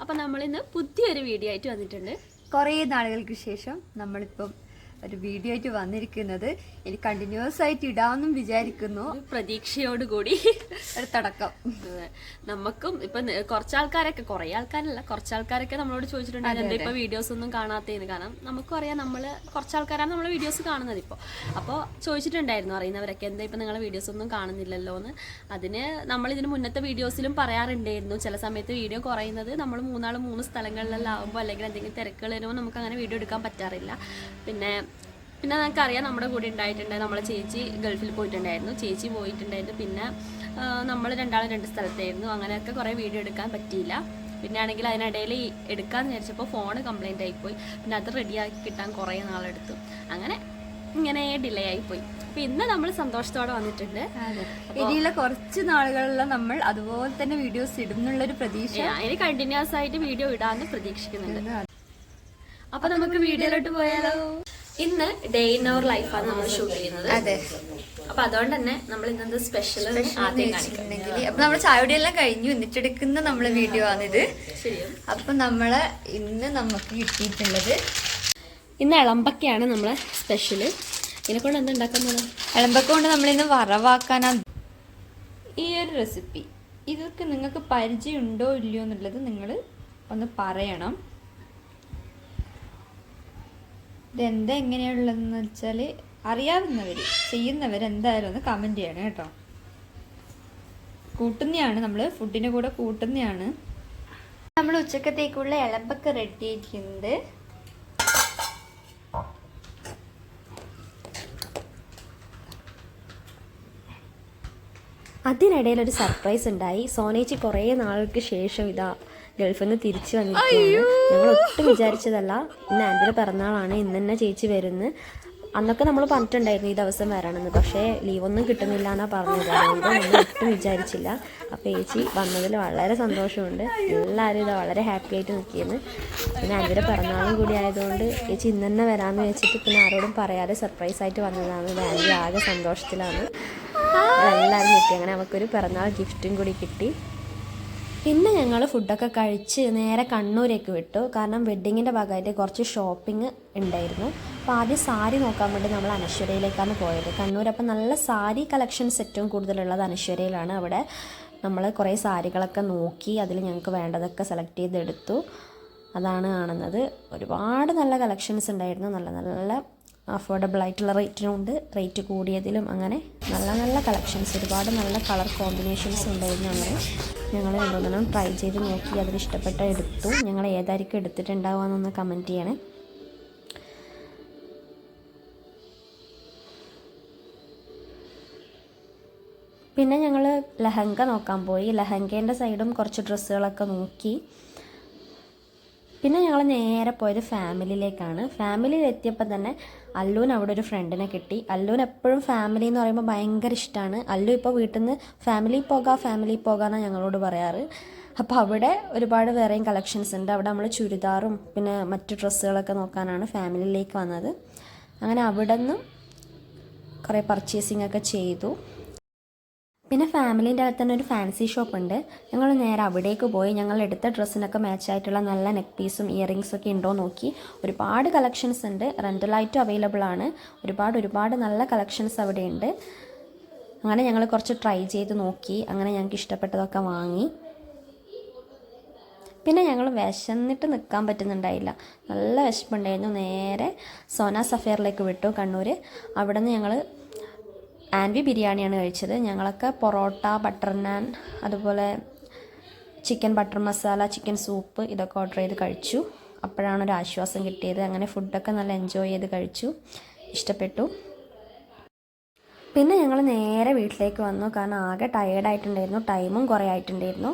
അപ്പോൾ നമ്മളിന്ന് പുതിയൊരു വീഡിയോ ആയിട്ട് വന്നിട്ടുണ്ട്. കുറേ നാളുകൾക്ക് ശേഷം നമ്മളിപ്പം ഒരു വീഡിയോ ആയിട്ട് വന്നിരിക്കുന്നത് ഇനി കണ്ടിന്യൂസ് ആയിട്ട് ഇടാമെന്നും വിചാരിക്കുന്നു. പ്രതീക്ഷയോടുകൂടി ഒരു തുടക്കം. നമുക്കും ഇപ്പൊ കുറേ ആൾക്കാരല്ല, കുറച്ചാൾക്കാരൊക്കെ നമ്മളോട് ചോദിച്ചിട്ടുണ്ടായിരുന്നു ഇപ്പൊ വീഡിയോസ് ഒന്നും കാണാത്തതിന്. കാരണം നമുക്കും അറിയാം, നമ്മള് കുറച്ചാൾക്കാരാണ് നമ്മളെ വീഡിയോസ് കാണുന്നത് ഇപ്പോൾ. അപ്പോൾ ചോദിച്ചിട്ടുണ്ടായിരുന്നു അറിയുന്നവരൊക്കെ, എന്താ ഇപ്പൊ നിങ്ങളെ വീഡിയോസ് ഒന്നും കാണുന്നില്ലല്ലോ എന്ന്. അതിന് നമ്മൾ ഇതിന് മുന്നത്തെ വീഡിയോസിലും പറയാറുണ്ടായിരുന്നു, ചില സമയത്ത് വീഡിയോ കുറയുന്നത് നമ്മൾ മൂന്ന് സ്ഥലങ്ങളിലെല്ലാം ആകുമ്പോൾ അല്ലെങ്കിൽ എന്തെങ്കിലും തിരക്കുകൾ വരുമ്പോൾ നമുക്ക് അങ്ങനെ വീഡിയോ എടുക്കാൻ പറ്റാറില്ല. പിന്നെ നമുക്കറിയാം, നമ്മുടെ കൂടെ ഉണ്ടായിട്ടുണ്ട് നമ്മളെ ചേച്ചി ഗൾഫിൽ പോയിട്ടുണ്ടായിരുന്നു, ചേച്ചി പോയിട്ടുണ്ടായിരുന്നു. പിന്നെ നമ്മൾ രണ്ടാളും രണ്ട് സ്ഥലത്തായിരുന്നു. അങ്ങനെയൊക്കെ കുറേ വീഡിയോ എടുക്കാൻ പറ്റിയില്ല. പിന്നെ ആണെങ്കിൽ അതിനിടയിൽ എടുക്കാമെന്ന് വിചാരിച്ചപ്പോൾ ഫോൺ കംപ്ലൈൻ്റ് ആയിപ്പോയി. പിന്നെ അത് റെഡിയാക്കി കിട്ടാൻ കുറേ നാളെടുത്തു. അങ്ങനെ ഇങ്ങനെ ഡിലേ ആയിപ്പോയി. അപ്പം ഇന്ന് നമ്മൾ സന്തോഷത്തോടെ വന്നിട്ടുണ്ട്. ഇനിയുള്ള കുറച്ച് നാളുകളിലും നമ്മൾ അതുപോലെ തന്നെ വീഡിയോസ് ഇടുന്നുള്ളൊരു പ്രതീക്ഷ, ഇനി കണ്ടിന്യൂസ് ആയിട്ട് വീഡിയോ ഇടാമെന്ന് പ്രതീക്ഷിക്കുന്നുണ്ട്. അപ്പൊ നമുക്ക് വീഡിയോയിലോട്ട് പോയാലോ. ഇന്ന് ഡേ ഇൻ അവർ ലൈഫാണ് നമ്മൾ ഷൂട്ട് ചെയ്യുന്നത്. അതെ. അപ്പൊ അതുകൊണ്ട് തന്നെ നമ്മൾ ഇന്നത്തെ സ്പെഷ്യൽ ആദ്യം കാണിക്കുന്നുണ്ടെങ്കിൽ, അപ്പൊ നമ്മൾ ചായയുടെയെല്ലാം കഴിഞ്ഞു, എന്നിട്ടെടുക്കുന്ന നമ്മളെ വീഡിയോ ആണിത്. അപ്പൊ നമ്മള് ഇന്ന് നമുക്ക് കിട്ടിയിട്ടുള്ളത് ഇന്ന് ഇളമ്പക്കയാണ് നമ്മളെ സ്പെഷ്യല്. ഇതിനെക്കൊണ്ട് എന്താ ഉണ്ടാക്കുന്നത്? ഇളമ്പക്ക കൊണ്ട് നമ്മളിന്ന് വറവാക്കാനാണ് ഈ ഒരു റെസിപ്പി. ഇതൊക്കെ നിങ്ങൾക്ക് പരിചയം ഉണ്ടോ ഇല്ലയോ എന്നുള്ളത് നിങ്ങൾ ഒന്ന് പറയണം. ഇതെന്താ എങ്ങനെയുള്ളതെന്ന് വെച്ചാൽ അറിയാവുന്നവർ ചെയ്യുന്നവരെന്തായാലും ഒന്ന് കമൻറ്റ് ചെയ്യണം കേട്ടോ. കൂട്ടുന്നതാണ്, നമ്മൾ ഫുഡിൻ്റെ കൂടെ കൂട്ടുന്നതാണ്. നമ്മൾ ഉച്ചക്കത്തേക്കുള്ള ഇളമ്പൊക്കെ റെഡി ആയിരിക്കുന്നത്. അതിനിടയിൽ ഒരു സർപ്രൈസ് ഉണ്ടായി. സോനേച്ചി കുറേ നാൾക്ക് ശേഷം ഗൾഫിൽ നിന്ന് തിരിച്ചു വന്നിരിക്കുകയാണ്. ഞങ്ങൾ ഒട്ടും വിചാരിച്ചതല്ല. ഇന്ന് ആൻറ്റിയുടെ പിറന്നാളാണ്, ഇന്ന് തന്നെ ചേച്ചി വരുന്നു. അന്നൊക്കെ നമ്മൾ പറഞ്ഞിട്ടുണ്ടായിരുന്നു ഈ ദിവസം വരണമെന്ന്, പക്ഷേ ലീവൊന്നും കിട്ടുന്നില്ല എന്നാണ് പറഞ്ഞത്. അതുകൊണ്ട് നമ്മൾ ഒട്ടും വിചാരിച്ചില്ല. അപ്പോൾ ചേച്ചി വന്നതിൽ വളരെ സന്തോഷമുണ്ട്. എല്ലാവരും വളരെ ഹാപ്പി ആയിട്ട് നിൽക്കുന്നു. പിന്നെ ആൻറ്റിയുടെ പിറന്നാളും കൂടി ആയതുകൊണ്ട് ചേച്ചി ഇന്ന് തന്നെ വരാമെന്ന് വെച്ചിട്ട് പിന്നെ ആരോടും പറയാതെ സർപ്രൈസ് ആയിട്ട് വന്നതാണ്. ആൻറ്റി ആകെ സന്തോഷത്തിലാണ്. എല്ലാവരും കിട്ടി. അങ്ങനെ നമുക്കൊരു പിറന്നാൾ ഗിഫ്റ്റും കൂടി കിട്ടി. പിന്നെ ഞങ്ങൾ ഫുഡൊക്കെ കഴിച്ച് നേരെ കണ്ണൂരേക്ക് വിട്ടു. കാരണം വെഡ്ഡിങ്ങിൻ്റെ ഭാഗമായിട്ട് കുറച്ച് ഷോപ്പിംഗ് ഉണ്ടായിരുന്നു. അപ്പോൾ ആദ്യം സാരി നോക്കാൻ വേണ്ടി നമ്മൾ അനശ്വരയിലേക്കാണ് പോയത്. കണ്ണൂർ അപ്പം നല്ല സാരി കളക്ഷൻസ് ഏറ്റവും കൂടുതലുള്ളത് അനശ്വരയിലാണ്. അവിടെ നമ്മൾ കുറേ സാരികളൊക്കെ നോക്കി അതിൽ ഞങ്ങൾക്ക് വേണ്ടതൊക്കെ സെലക്ട് ചെയ്തെടുത്തു. അതാണ് കാണുന്നത്. ഒരുപാട് നല്ല കളക്ഷൻസ് ഉണ്ടായിരുന്നു. നല്ല നല്ല അഫോർഡബിൾ ആയിട്ടുള്ള റേറ്റിനുണ്ട്, റേറ്റ് കൂടിയതിലും. അങ്ങനെ നല്ല നല്ല കളക്ഷൻസ്, ഒരുപാട് നല്ല കളർ കോമ്പിനേഷൻസ് ഉണ്ടായിരുന്നു. അങ്ങനെ ഞങ്ങൾ രണ്ടുമൂന്നെണ്ണം ട്രൈ ചെയ്ത് നോക്കി, അതിൽ ഇഷ്ടപ്പെട്ട എടുത്തു. ഞങ്ങൾ ഏതായിരിക്കും എടുത്തിട്ടുണ്ടാവുകയെന്നൊന്ന് കമൻറ്റ് ചെയ്യണേ. പിന്നെ ഞങ്ങൾ ലഹങ്ക നോക്കാൻ പോയി. ലഹങ്കേൻ്റെ സൈഡും കുറച്ച് ഡ്രസ്സുകളൊക്കെ നോക്കി. പിന്നെ ഞങ്ങൾ നേരെ പോയത് ഫാമിലിയിലേക്കാണ്. ഫാമിലിയിൽ എത്തിയപ്പോൾ തന്നെ അല്ലൂന് അവിടെ ഒരു ഫ്രണ്ടിനെ കിട്ടി. അല്ലൂന് എപ്പോഴും ഫാമിലി എന്ന് പറയുമ്പോൾ ഭയങ്കര ഇഷ്ടമാണ്. അല്ലു ഇപ്പോൾ വീട്ടിൽ നിന്ന് ഫാമിലി പോകാമെന്നാണ് ഞങ്ങളോട് പറയാറ്. അപ്പോൾ അവിടെ ഒരുപാട് വേറെയും കളക്ഷൻസ് ഉണ്ട്. അവിടെ നമ്മൾ ചുരിദാറും പിന്നെ മറ്റു ഡ്രസ്സുകളൊക്കെ നോക്കാനാണ് ഫാമിലിയിലേക്ക് വന്നത്. അങ്ങനെ അവിടെ നിന്നും കുറേ പർച്ചേസിംഗ് ഒക്കെ ചെയ്തു. പിന്നെ ഫാമിലീൻ്റെ അകത്ത് തന്നെ ഒരു ഫാൻസി ഷോപ്പ് ഉണ്ട്. ഞങ്ങൾ നേരെ അവിടേക്ക് പോയി. ഞങ്ങൾ എടുത്ത ഡ്രസ്സിനൊക്കെ മാച്ചായിട്ടുള്ള നല്ല നെക്ക് പീസും ഇയറിങ്സും ഒക്കെ ഉണ്ടോ നോക്കി. ഒരുപാട് കളക്ഷൻസ് ഉണ്ട്, റെൻ്റലായിട്ടും അവൈലബിൾ ആണ്. ഒരുപാട് നല്ല കളക്ഷൻസ് അവിടെ ഉണ്ട്. അങ്ങനെ ഞങ്ങൾ കുറച്ച് ട്രൈ ചെയ്ത് നോക്കി. അങ്ങനെ ഞങ്ങൾക്ക് ഇഷ്ടപ്പെട്ടതൊക്കെ വാങ്ങി. പിന്നെ ഞങ്ങൾ വിശന്നിട്ട് നിൽക്കാൻ പറ്റുന്നുണ്ടായില്ല, നല്ല വിശപ്പുണ്ടായിരുന്നു. നേരെ സോന സഫയറിലേക്ക് വിട്ടു കണ്ണൂർ. അവിടെ നിന്ന് ഞങ്ങൾ ആൻവി ബിരിയാണിയാണ് കഴിച്ചത്. ഞങ്ങളൊക്കെ പൊറോട്ട, ബട്ടർ നാൻ, അതുപോലെ chicken butter masala, chicken soup ഇതൊക്കെ ഓർഡർ ചെയ്ത് കഴിച്ചു. അപ്പോഴാണ് ഒരു ആശ്വാസം കിട്ടിയത്. അങ്ങനെ ഫുഡൊക്കെ നല്ല എൻജോയ് ചെയ്ത് കഴിച്ചു, ഇഷ്ടപ്പെട്ടു. പിന്നെ ഞങ്ങൾ നേരെ വീട്ടിലേക്ക് വന്നു. കാരണം ആകെ ടയേർഡായിട്ടുണ്ടായിരുന്നു, ടൈമും കുറേ ആയിട്ടുണ്ടായിരുന്നു.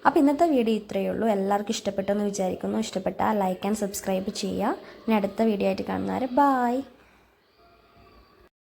അപ്പോൾ ഇന്നത്തെ വീഡിയോ ഇത്രയേ ഉള്ളൂ. എല്ലാവർക്കും ഇഷ്ടപ്പെട്ടെന്ന് വിചാരിക്കുന്നു. ഇഷ്ടപ്പെട്ടാൽ ലൈക്ക് ആൻഡ് സബ്സ്ക്രൈബ് ചെയ്യുക. ഇനി അടുത്ത വീഡിയോ ആയിട്ട് കാണുന്നവരെ ബായ്.